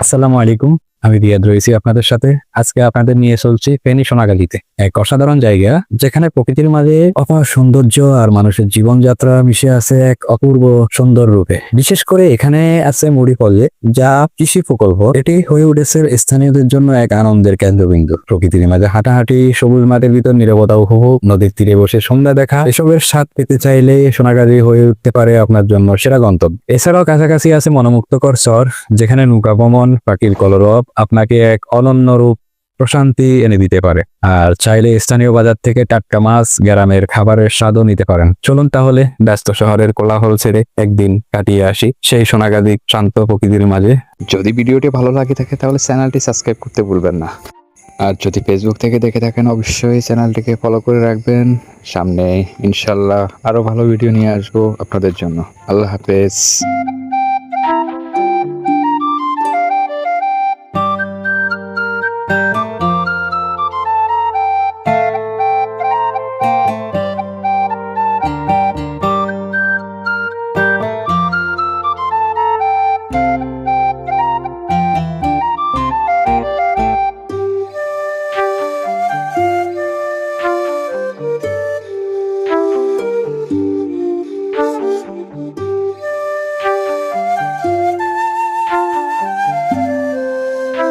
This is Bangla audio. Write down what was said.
আসসালামু আলাইকুম। আমি রিয়াদ রয়েছি আপনাদের সাথে। আজকে আপনাদের নিয়ে চলছি ফেনী সোনাগাজীতে। এক অসাধারণ জায়গা যেখানে প্রকৃতির মাঝে অপার সৌন্দর্য আর মানুষের জীবনযাত্রা মিশে আছে এক অপূর্ব সুন্দর রূপে। বিশেষ করে এখানে আছে মুড়ি পল্লী, যা কৃষি প্রকল্প। এটি হয়ে উঠেছে স্থানীয়দের জন্য এক আনন্দের কেন্দ্রবিন্দু। প্রকৃতির মাঝে হাঁটাহাঁটি, সবুজ মাঠের ভিতর নীরবতা উপভোগ, নদীর তীরে বসে সন্ধ্যা দেখা, এসবের স্বাদ পেতে চাইলে সোনাগাজী হয়ে উঠতে পারে আপনার জন্য সেরা গন্তব্য। এছাড়াও কাছাকাছি আছে মনোমুগ্ধকর চর, যেখানে নৌকা ভ্রমণ, পাখির কলরব আপনাকে এক অনন্য রূপ প্রশান্তি এনে দিতে পারে। আর চাইলে স্থানীয় বাজার থেকে টাটকা মাছ, গ্রামের খাবারের স্বাদও নিতে পারেন। চলুন তাহলে ব্যস্ত শহরের কোলাহল ছেড়ে একদিন কাটিয়ে আসি সেই সোনাগাজী শান্ত প্রকৃতির মাঝে। যদি ভিডিওটি ভালো লাগে থাকে তাহলে চ্যানেলটি সাবস্ক্রাইব করতে ভুলবেন না। আর যদি ফেসবুক থেকে দেখে থাকেন অবশ্যই চ্যানেলটিকে ফলো করে রাখবেন। সামনে ইনশাল্লাহ আরো ভালো ভিডিও নিয়ে আসবো আপনাদের জন্য। আল্লাহ হাফেজ।